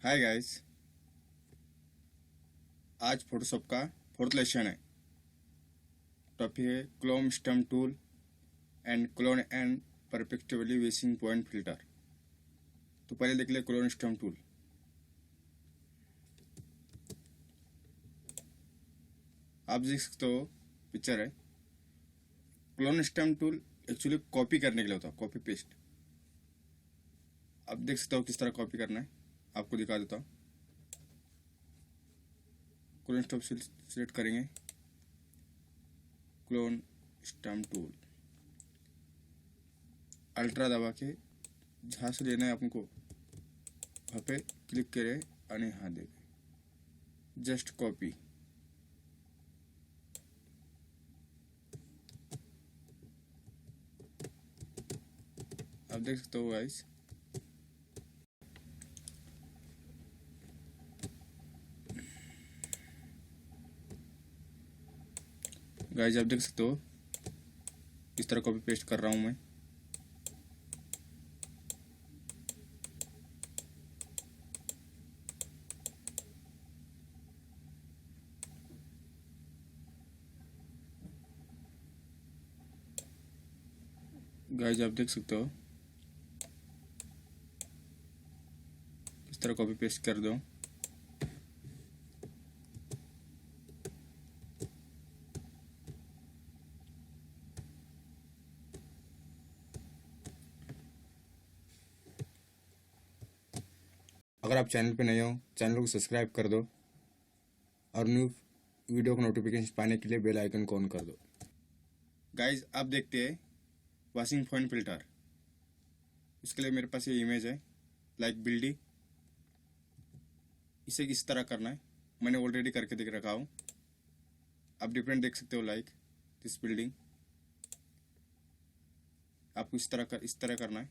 हाय guys. आज Photoshop का fourth lesson है। टॉपिक है clone stamp tool and clone and perspectively vanishing point filter. तो पहले देख ले क्लोन स्टम टूल। आप देख सकते हो पिक्चर है। Clone stamp tool actually copy करने के लिए होता है, कॉपी पेस्ट। आप देख सकते हो किस तरह कॉपी करना है, आपको दिखा देता हूँ। क्लोन स्टम सिलेक्ट करेंगे, क्लोन स्टम टूल अल्ट्रा दबा के जहाँ से लेना है आपको वहाँ पे क्लिक करें और यहाँ देंगे जस्ट कॉपी। आप देख सकते हो गाइस, आप देख सकते हो इस तरह कॉपी पेस्ट कर रहा हूँ मैं। गाइस आप देख सकते हो इस तरह कॉपी पेस्ट कर दो। अगर आप चैनल पे नए हो, चैनल को सब्सक्राइब कर दो और न्यू वीडियो को नोटिफिकेशन पाने के लिए बेल आइकन को ऑन कर दो। गाइस आप देखते हैं वॉशिंग पॉइंट फिल्टर। इसके लिए मेरे पास ये इमेज है, लाइक बिल्डिंग। इसे इस तरह करना है, मैंने ऑलरेडी करके दिख रखा हूँ। आप डिफरेंट देख सकते हो, लाइक दिस बिल्डिंग। आपको इस तरह करना है।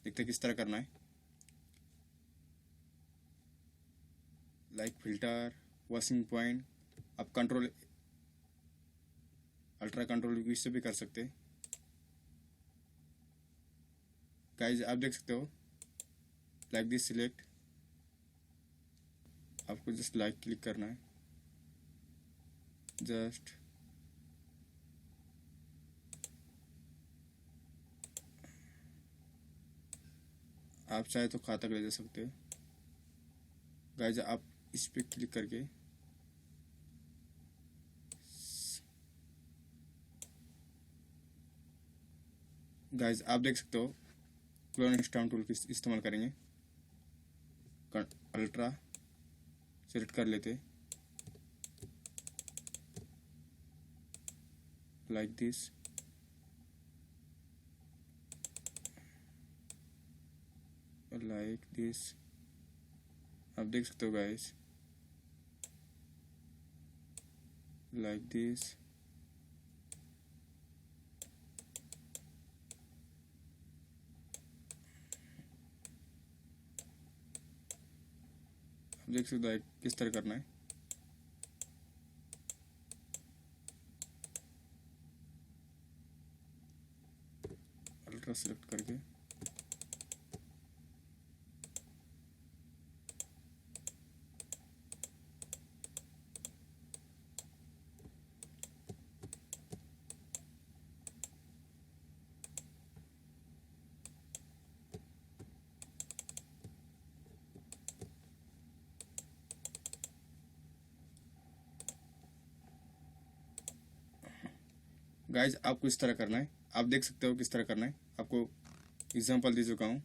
देखते किस तरह करना है, लाइक फिल्टर वॉशिंग पॉइंट। आप कंट्रोल अल्ट्रा कंट्रोल इससे भी कर सकते हैं। गाइस आप देख सकते हो लाइक दिस सिलेक्ट। आपको जस्ट लाइक क्लिक करना है, जस्ट आप चाहे तो खाता ले जा सकते हैं। गाइस आप इस पे क्लिक करके गाइस आप देख सकते हो क्लोन स्टम टूल की इस्तेमाल करेंगे। अल्ट्रा सेलेक्ट कर लेते लाइक दिस। लाइक दिस आप देख सकते हो गाइस, लाइक दिस। आप देख सकते हो किस तरह करना है। अल्ट्रा सेलेक्ट करके गाइज आपको इस तरह करना है। आप देख सकते हो किस तरह करना है। आपको एग्जांपल दे चुका हूँ।